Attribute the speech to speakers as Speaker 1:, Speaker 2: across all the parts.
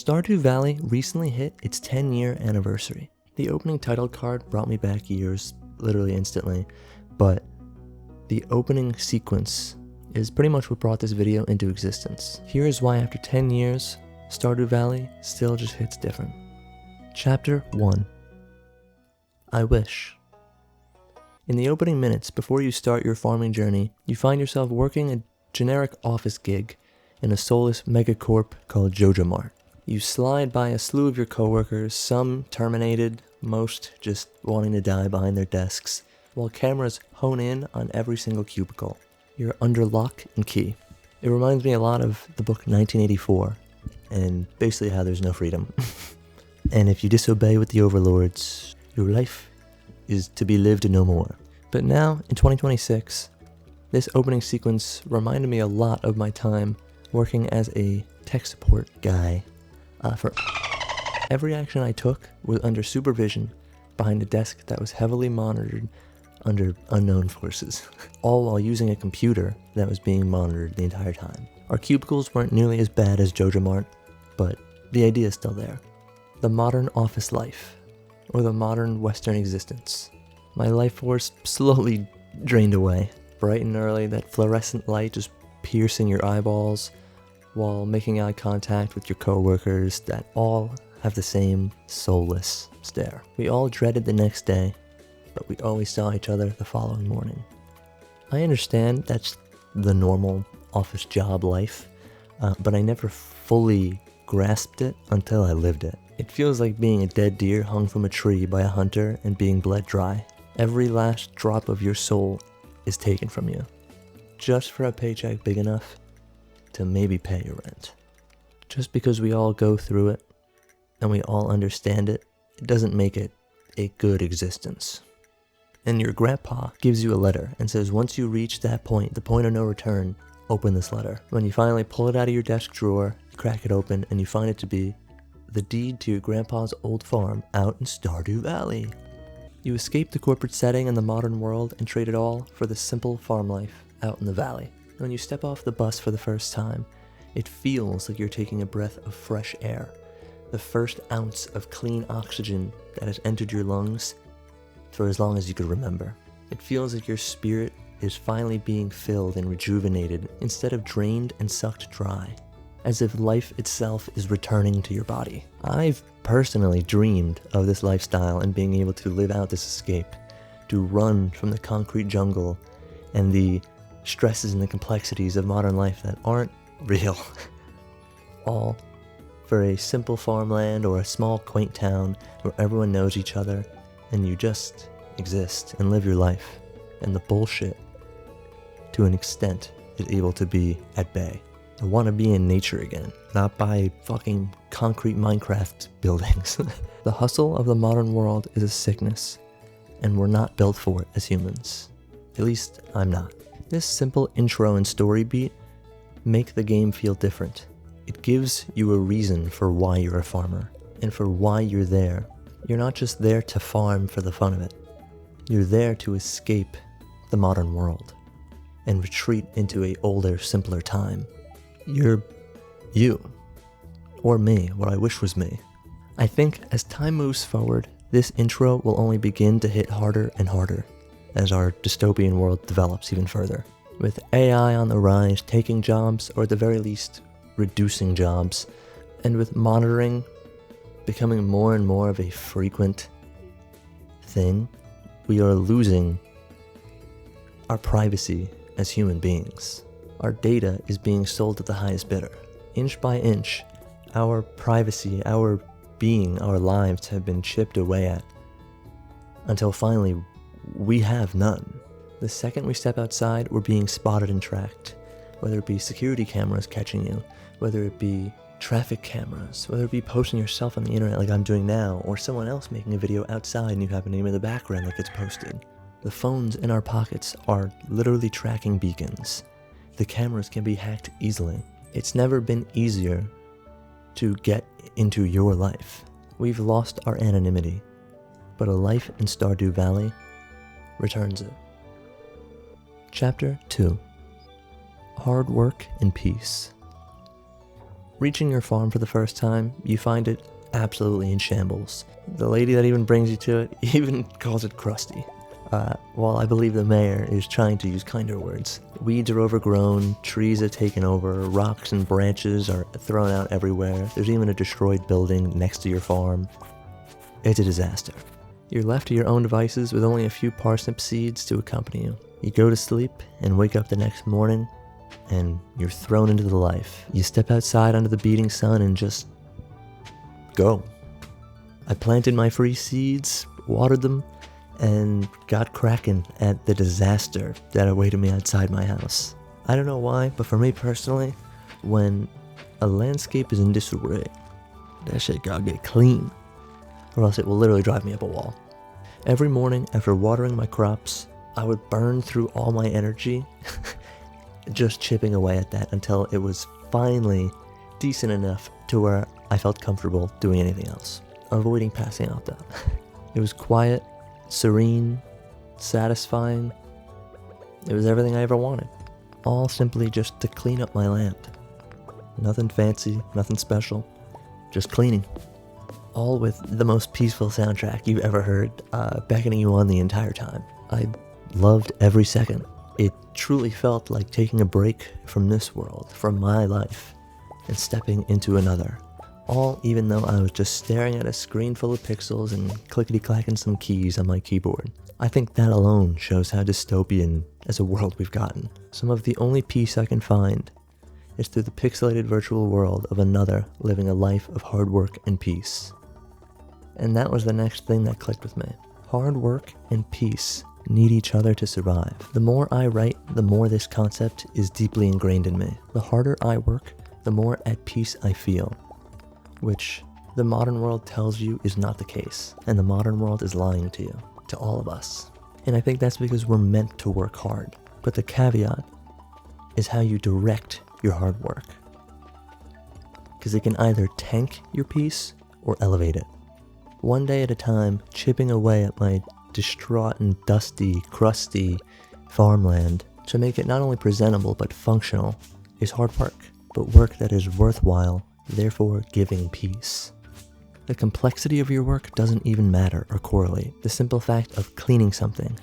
Speaker 1: Stardew Valley recently hit its 10-year anniversary. The opening title card brought me back years, literally instantly, but the opening sequence is pretty much what brought this video into existence. Here is why after 10 years, Stardew Valley still just hits different. Chapter 1. I wish. In the opening minutes before you start your farming journey, you find yourself working a generic office gig in a soulless megacorp called JojaMart. You slide by a slew of your coworkers, some terminated, most just wanting to die behind their desks, while cameras hone in on every single cubicle. You're under lock and key. It reminds me a lot of the book 1984, and basically how there's no freedom. And if you disobey with the overlords, your life is to be lived no more. But now, in 2026, this opening sequence reminded me a lot of my time working as a tech support guy. For every action I took was under supervision behind a desk that was heavily monitored under unknown forces, all while using a computer that was being monitored the entire time. Our cubicles weren't nearly as bad as JojaMart, but the idea is still there. The modern office life, or the modern Western existence. My life force slowly drained away. Bright and early, that fluorescent light just piercing your eyeballs, while making eye contact with your coworkers that all have the same soulless stare. We all dreaded the next day, but we always saw each other the following morning. I understand that's the normal office job life, but I never fully grasped it until I lived it. It feels like being a dead deer hung from a tree by a hunter and being bled dry. Every last drop of your soul is taken from you, just for a paycheck big enough to maybe pay your rent. Just because we all go through it and we all understand it, it doesn't make it a good existence. And your grandpa gives you a letter and says once you reach that point, the point of no return, open this letter. When you finally pull it out of your desk drawer, you crack it open and you find it to be the deed to your grandpa's old farm out in Stardew Valley. You escape the corporate setting and the modern world and trade it all for the simple farm life out in the valley. When you step off the bus for the first time, it feels like you're taking a breath of fresh air, the first ounce of clean oxygen that has entered your lungs for as long as you could remember. It feels like your spirit is finally being filled and rejuvenated instead of drained and sucked dry, as if life itself is returning to your body. I've personally dreamed of this lifestyle and being able to live out this escape, to run from the concrete jungle and the stresses and the complexities of modern life that aren't real. All for a simple farmland or a small quaint town where everyone knows each other and you just exist and live your life, and the bullshit, to an extent, is able to be at bay. I want to be in nature again, not by fucking concrete Minecraft buildings. The hustle of the modern world is a sickness, and we're not built for it as humans. At least, I'm not. This simple intro and story beat make the game feel different. It gives you a reason for why you're a farmer, and for why you're there. You're not just there to farm for the fun of it. You're there to escape the modern world, and retreat into a older, simpler time. You're you. Or me, what I wish was me. I think as time moves forward, this intro will only begin to hit harder and harder as our dystopian world develops even further. With AI on the rise, taking jobs, or at the very least, reducing jobs, and with monitoring becoming more and more of a frequent thing, we are losing our privacy as human beings. Our data is being sold to the highest bidder. Inch by inch, our privacy, our being, our lives have been chipped away at, until finally, we have none. The second we step outside, we're being spotted and tracked. Whether it be security cameras catching you, whether it be traffic cameras, whether it be posting yourself on the internet like I'm doing now, or someone else making a video outside and you have a name in the background that gets posted. The phones in our pockets are literally tracking beacons. The cameras can be hacked easily. It's never been easier to get into your life. We've lost our anonymity, but a life in Stardew Valley returns it. Chapter 2. Hard Work and Peace. Reaching your farm for the first time, you find it absolutely in shambles. The lady that even brings you to it even calls it crusty. While I believe the mayor is trying to use kinder words. Weeds are overgrown, trees have taken over, rocks and branches are thrown out everywhere. There's even a destroyed building next to your farm. It's a disaster. You're left to your own devices with only a few parsnip seeds to accompany you. You go to sleep and wake up the next morning, and you're thrown into the life. You step outside under the beating sun and just go. I planted my free seeds, watered them, and got cracking at the disaster that awaited me outside my house. I don't know why, but for me personally, when a landscape is in disarray, that shit gotta get clean, or else it will literally drive me up a wall. Every morning after watering my crops, I would burn through all my energy just chipping away at that until it was finally decent enough to where I felt comfortable doing anything else, avoiding passing out though. It was quiet, serene, satisfying. It was everything I ever wanted. All simply just to clean up my land. Nothing fancy, nothing special, just cleaning. All with the most peaceful soundtrack you've ever heard, beckoning you on the entire time. I loved every second. It truly felt like taking a break from this world, from my life, and stepping into another. All even though I was just staring at a screen full of pixels and clickety-clacking some keys on my keyboard. I think that alone shows how dystopian as a world we've gotten. Some of the only peace I can find is through the pixelated virtual world of another living a life of hard work and peace. And that was the next thing that clicked with me. Hard work and peace need each other to survive. The more I write, the more this concept is deeply ingrained in me. The harder I work, the more at peace I feel, which the modern world tells you is not the case, and the modern world is lying to you, to all of us. And I think that's because we're meant to work hard, but the caveat is how you direct your hard work, because it can either tank your peace or elevate it. One day at a time, chipping away at my distraught and dusty, crusty farmland to make it not only presentable but functional is hard work, but work that is worthwhile, therefore giving peace. The complexity of your work doesn't even matter or correlate. The simple fact of cleaning something,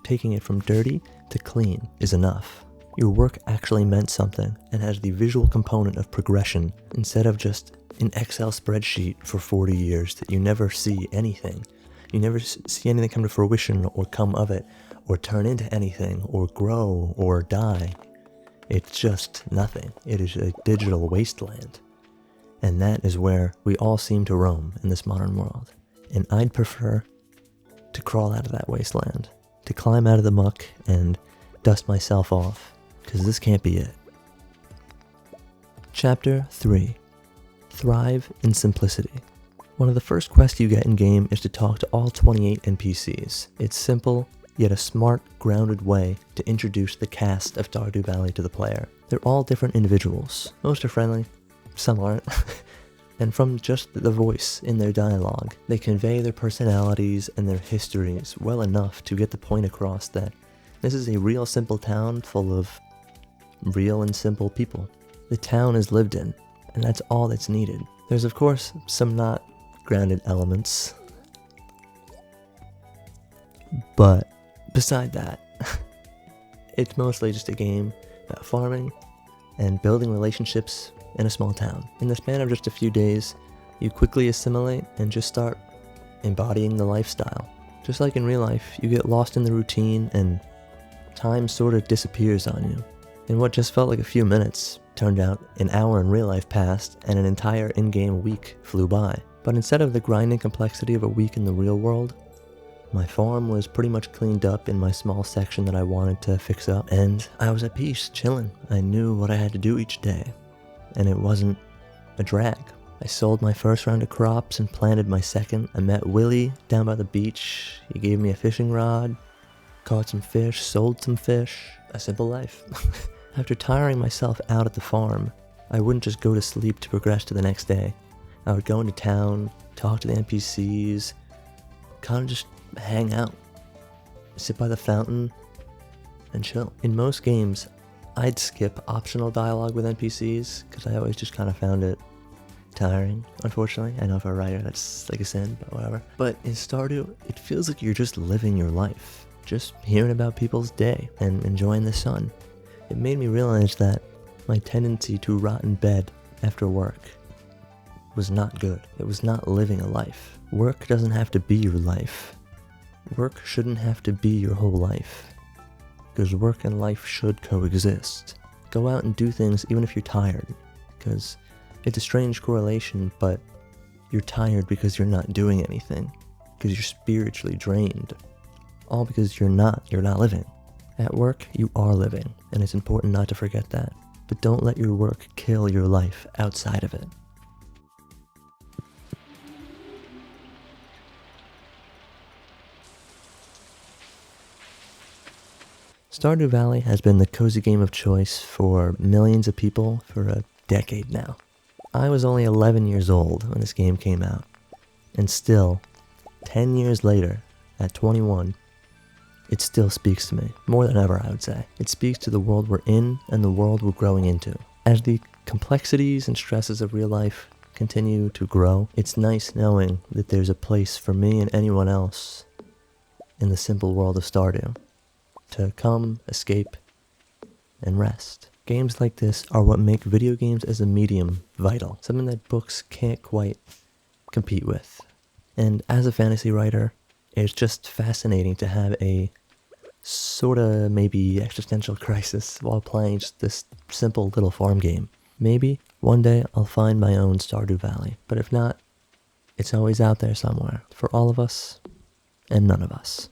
Speaker 1: taking it from dirty to clean, is enough. Your work actually meant something and has the visual component of progression instead of just an Excel spreadsheet for 40 years that you never see anything. You never see anything come to fruition or come of it or turn into anything or grow or die. It's just nothing. It is a digital wasteland. And that is where we all seem to roam in this modern world. And I'd prefer to crawl out of that wasteland, to climb out of the muck and dust myself off, because this can't be it. Chapter 3. Thrive in Simplicity. One of the first quests you get in-game is to talk to all 28 NPCs. It's simple, yet a smart, grounded way to introduce the cast of Stardew Valley to the player. They're all different individuals. Most are friendly, some aren't. And from just the voice in their dialogue, they convey their personalities and their histories well enough to get the point across that this is a real simple town full of real and simple people. The town is lived in, and that's all that's needed. There's of course some not grounded elements, but beside that, it's mostly just a game about farming and building relationships in a small town. In the span of just a few days, you quickly assimilate and just start embodying the lifestyle. Just like in real life, you get lost in the routine and time sort of disappears on you. And what just felt like a few minutes turned out an hour in real life passed and an entire in-game week flew by. But instead of the grinding complexity of a week in the real world, my farm was pretty much cleaned up in my small section that I wanted to fix up, and I was at peace, chilling. I knew what I had to do each day, and it wasn't a drag. I sold my first round of crops and planted my second. I met Willie down by the beach. He gave me a fishing rod, caught some fish, sold some fish. A simple life. After tiring myself out at the farm, I wouldn't just go to sleep to progress to the next day. I would go into town, talk to the NPCs, kind of just hang out, sit by the fountain, and chill. In most games, I'd skip optional dialogue with NPCs because I always just kind of found it tiring, unfortunately. I know for a writer that's like a sin, but whatever. But in Stardew, it feels like you're just living your life, just hearing about people's day and enjoying the sun. It made me realize that my tendency to rot in bed after work was not good. It was not living a life. Work doesn't have to be your life. Work shouldn't have to be your whole life, because work and life should coexist. Go out and do things even if you're tired, because it's a strange correlation, but you're tired because you're not doing anything, because you're spiritually drained, all because you're not living. At work, you are living, and it's important not to forget that, but don't let your work kill your life outside of it. Stardew Valley has been the cozy game of choice for millions of people for a decade now. I was only 11 years old when this game came out, and still, 10 years later, at 21, it still speaks to me, more than ever I would say. It speaks to the world we're in and the world we're growing into. As the complexities and stresses of real life continue to grow, it's nice knowing that there's a place for me and anyone else in the simple world of Stardew to come, escape, and rest. Games like this are what make video games as a medium vital, something that books can't quite compete with. And as a fantasy writer, it's just fascinating to have a sorta maybe existential crisis while playing just this simple little farm game. Maybe one day I'll find my own Stardew Valley, but if not, it's always out there somewhere for all of us and none of us.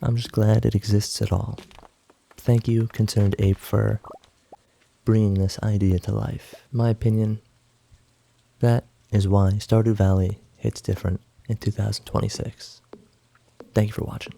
Speaker 1: I'm just glad it exists at all. Thank you, Concerned Ape, for bringing this idea to life. In my opinion, that is why Stardew Valley hits different in 2026. Thank you for watching.